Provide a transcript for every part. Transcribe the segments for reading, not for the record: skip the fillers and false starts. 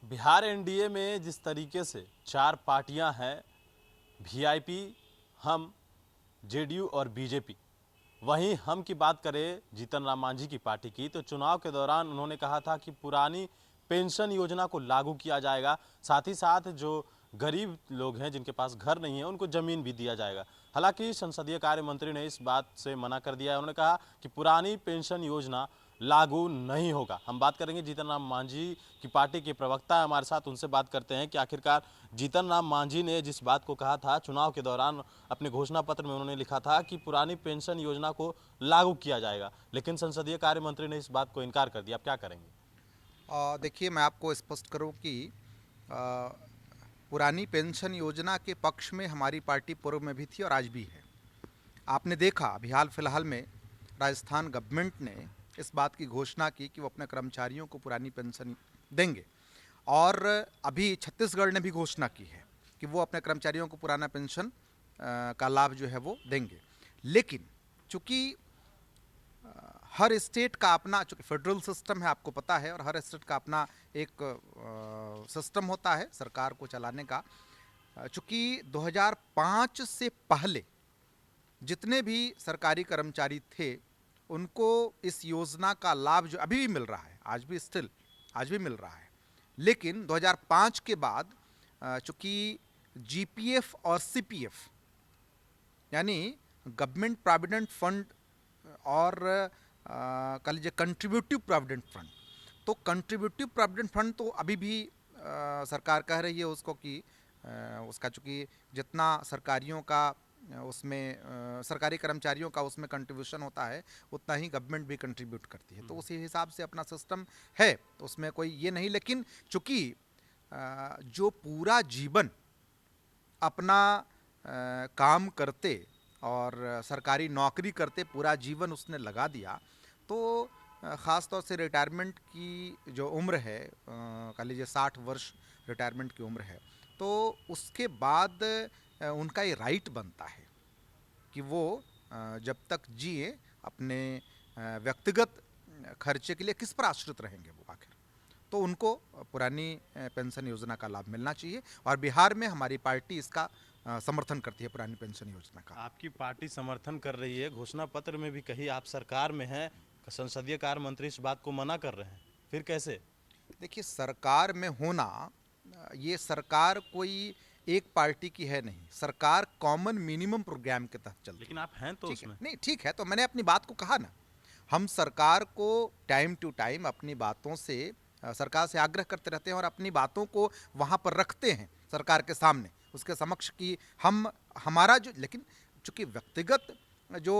Bihar NDA में जिस तरीके से चार पार्टियां हैं, वीआईपी, हम, जेडीयू और बीजेपी, वहीं हम की बात करें जीतन राम मांझी की पार्टी की, तो चुनाव के दौरान उन्होंने कहा था कि पुरानी पेंशन योजना को लागू किया जाएगा। साथ ही साथ जो गरीब लोग हैं जिनके पास घर नहीं है उनको ज़मीन भी दिया जाएगा। हालांकि संसदीय कार्य मंत्री ने इस बात से मना कर दिया है। उन्होंने कहा कि पुरानी पेंशन योजना लागू नहीं होगा। हम बात करेंगे जीतन राम मांझी की पार्टी के प्रवक्ता है हमारे साथ, उनसे बात करते हैं कि आखिरकार जीतन राम मांझी ने जिस बात को कहा था चुनाव के दौरान, अपने घोषणा पत्र में उन्होंने लिखा था कि पुरानी पेंशन योजना को लागू किया जाएगा, लेकिन संसदीय कार्य मंत्री ने इस बात को इनकार कर दिया। आप क्या करेंगे? देखिए, मैं आपको स्पष्ट करूं कि अ, पुरानी पेंशन योजना के पक्ष में हमारी पार्टी पूर्व में भी थी और आज भी है। आपने देखा अभी हाल फिलहाल में राजस्थान गवर्नमेंट ने इस बात की घोषणा की कि वो अपने कर्मचारियों को पुरानी पेंशन देंगे, और अभी छत्तीसगढ़ ने भी घोषणा की है कि वो अपने कर्मचारियों को पुराना पेंशन का लाभ जो है वो देंगे। लेकिन चूंकि हर स्टेट का अपना, चूंकि फेडरल सिस्टम है आपको पता है, और हर स्टेट का अपना एक सिस्टम होता है सरकार को चलाने का। चूंकि 2005 से पहले जितने भी सरकारी कर्मचारी थे उनको इस योजना का लाभ जो अभी भी मिल रहा है, आज भी मिल रहा है। लेकिन 2005 के बाद चूंकि जीपीएफ और सीपीएफ यानी गवर्नमेंट प्रोविडेंट फंड और कह लीजिए कंट्रीब्यूटिव प्रोविडेंट फंड, तो कंट्रीब्यूटिव प्रोविडेंट फंड तो अभी भी सरकार कह रही है उसको कि उसका चूंकि जितना सरकारियों का उसमें सरकारी कर्मचारियों का उसमें कंट्रीब्यूशन होता है उतना ही गवर्नमेंट भी कंट्रीब्यूट करती है, तो उसी हिसाब से अपना सिस्टम है, तो उसमें कोई ये नहीं। लेकिन चूंकि जो पूरा जीवन अपना काम करते और सरकारी नौकरी करते पूरा जीवन उसने लगा दिया, तो ख़ास तौर से रिटायरमेंट की जो उम्र है, कह लीजिए 60 वर्ष रिटायरमेंट की उम्र है, तो उसके बाद उनका ये राइट बनता है कि वो जब तक जिए अपने व्यक्तिगत खर्चे के लिए किस पर आश्रित रहेंगे वो आखिर, तो उनको पुरानी पेंशन योजना का लाभ मिलना चाहिए, और बिहार में हमारी पार्टी इसका समर्थन करती है पुरानी पेंशन योजना का। आपकी पार्टी समर्थन कर रही है, घोषणा पत्र में भी कही, आप सरकार में हैं, संसदीय कार्य मंत्री इस बात को मना कर रहे हैं, फिर कैसे? देखिए, सरकार में होना, ये सरकार कोई एक पार्टी की है नहीं, सरकार कॉमन मिनिमम प्रोग्राम के तहत चलती लेकिन है। आप हैं तो ठीक है, उसमें। नहीं ठीक है, तो मैंने अपनी बात को कहा ना, हम सरकार को टाइम टू टाइम अपनी बातों से सरकार से आग्रह करते रहते हैं और अपनी बातों को वहाँ पर रखते हैं सरकार के सामने, उसके समक्ष कि हम हमारा जो, लेकिन चूंकि व्यक्तिगत जो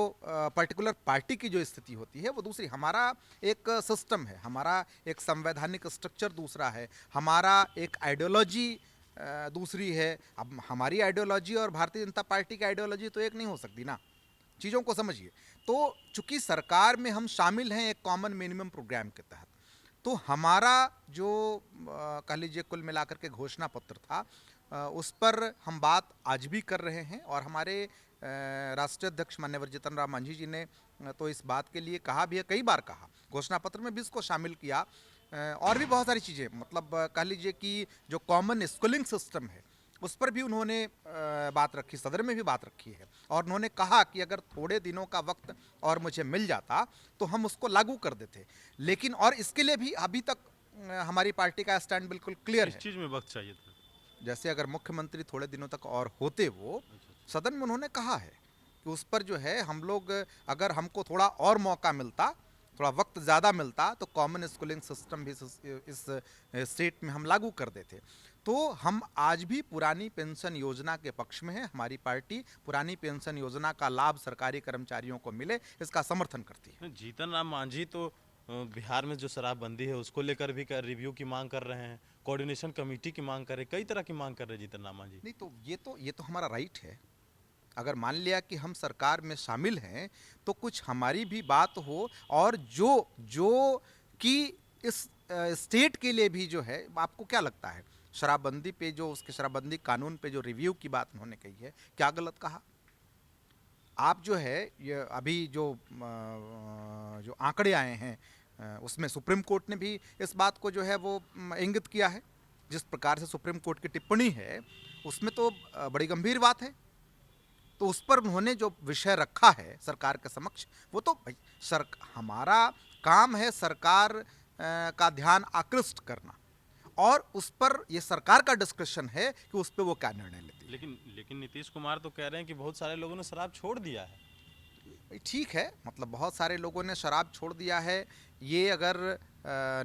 पर्टिकुलर पार्टी की जो स्थिति होती है वो दूसरी, हमारा एक सिस्टम है, हमारा एक संवैधानिक स्ट्रक्चर दूसरा है, हमारा एक आइडियोलॉजी दूसरी है। अब हमारी आइडियोलॉजी और भारतीय जनता पार्टी की आइडियोलॉजी तो एक नहीं हो सकती ना, चीज़ों को समझिए। तो चूंकि सरकार में हम शामिल हैं एक कॉमन मिनिमम प्रोग्राम के तहत, तो हमारा जो कह लीजिए कुल मिलाकर के घोषणा पत्र था, उस पर हम बात आज भी कर रहे हैं, और हमारे राष्ट्रीय अध्यक्ष माननीय जीतन राम मांझी जी ने तो इस बात के लिए कहा भी है, कई बार कहा, घोषणा पत्र में भी इसको शामिल किया। और भी बहुत सारी चीज़ें, मतलब कह लीजिए कि जो कॉमन स्कूलिंग सिस्टम है उस पर भी उन्होंने बात रखी, सदन में भी बात रखी है, और उन्होंने कहा कि अगर थोड़े दिनों का वक्त और मुझे मिल जाता तो हम उसको लागू कर देते। लेकिन और इसके लिए भी अभी तक हमारी पार्टी का स्टैंड बिल्कुल क्लियर किस है। चीज़ में वक्त चाहिए था? जैसे अगर मुख्यमंत्री थोड़े दिनों तक और होते, वो सदन में उन्होंने कहा है कि उस पर जो है हम लोग, अगर हमको थोड़ा और मौका मिलता, थोड़ा वक्त ज़्यादा मिलता, तो कॉमन स्कूलिंग सिस्टम भी इस स्टेट में हम लागू कर देते। तो हम आज भी पुरानी पेंशन योजना के पक्ष में है, हमारी पार्टी पुरानी पेंशन योजना का लाभ सरकारी कर्मचारियों को मिले इसका समर्थन करती है। जीतन राम मांझी तो बिहार में जो शराबबंदी है उसको लेकर भी रिव्यू की मांग कर रहे हैं, कोऑर्डिनेशन कमेटी की मांग कर रहे हैं, कई तरह की मांग कर रहे हैं जीतन राम मांझी। नहीं, तो ये तो हमारा राइट है। अगर मान लिया कि हम सरकार में शामिल हैं तो कुछ हमारी भी बात हो, और जो जो कि इस स्टेट के लिए भी जो है, आपको क्या लगता है शराबबंदी पे, जो उसके शराबबंदी कानून पे जो रिव्यू की बात उन्होंने कही है, क्या गलत कहा? आप जो है ये अभी जो आंकड़े आए हैं, उसमें सुप्रीम कोर्ट ने भी इस बात को जो है वो इंगित किया है जिस प्रकार से सुप्रीम कोर्ट की टिप्पणी है उसमें तो बड़ी गंभीर बात है। तो उस पर उन्होंने जो विषय रखा है सरकार के समक्ष, वो तो भाई हमारा काम है सरकार का ध्यान आकृष्ट करना, और उस पर ये सरकार का डिस्कशन है कि उस पर वो क्या निर्णय लेती है। लेकिन नीतीश कुमार तो कह रहे हैं कि बहुत सारे लोगों ने शराब छोड़ दिया है। भाई ठीक है, मतलब बहुत सारे लोगों ने शराब छोड़ दिया है, ये अगर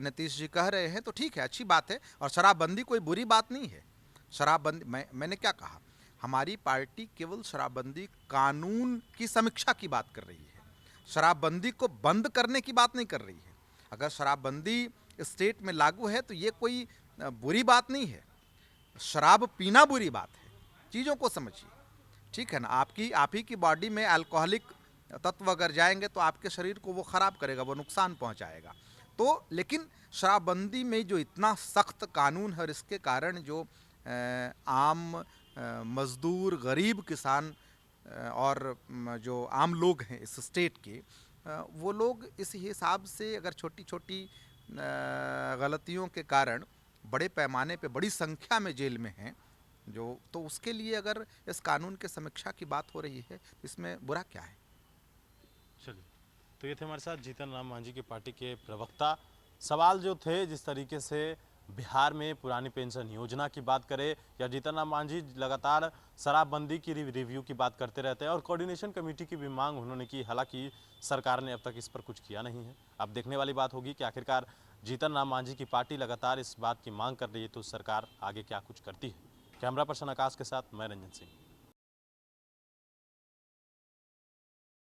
नीतीश जी कह रहे हैं तो ठीक है, अच्छी बात है। और शराबबंदी कोई बुरी बात नहीं है। शराबबंदी, मैंने क्या कहा, हमारी पार्टी केवल शराबबंदी कानून की समीक्षा की बात कर रही है, शराबबंदी को बंद करने की बात नहीं कर रही है। अगर शराबबंदी स्टेट में लागू है तो ये कोई बुरी बात नहीं है। शराब पीना बुरी बात है, चीज़ों को समझिए, ठीक है ना। आप ही की बॉडी में अल्कोहलिक तत्व अगर जाएंगे तो आपके शरीर को वो ख़राब करेगा, वो नुकसान पहुंचाएगा। तो लेकिन शराबबंदी में जो इतना सख्त कानून है और इसके कारण जो आम मजदूर, गरीब किसान और जो आम लोग हैं इस स्टेट के, वो लोग इस हिसाब से अगर छोटी छोटी गलतियों के कारण बड़े पैमाने पे बड़ी संख्या में जेल में हैं, जो तो उसके लिए अगर इस कानून के समीक्षा की बात हो रही है, इसमें बुरा क्या है। चलिए, तो ये थे हमारे साथ जीतन राम मांझी की पार्टी के प्रवक्ता। सवाल जो थे जिस तरीके से बिहार में पुरानी पेंशन योजना की बात करें, या जीतन राम मांझी लगातार शराबबंदी की रिव्यू की बात करते रहते हैं और कोऑर्डिनेशन कमेटी की भी मांग उन्होंने की, हालांकि सरकार ने अब तक इस पर कुछ किया नहीं है। अब देखने वाली बात होगी कि आखिरकार जीतन राम मांझी की पार्टी लगातार इस बात की मांग कर रही है तो सरकार आगे क्या कुछ करती है। कैमरा पर्सन आकाश के साथ मैं रंजन सिंह।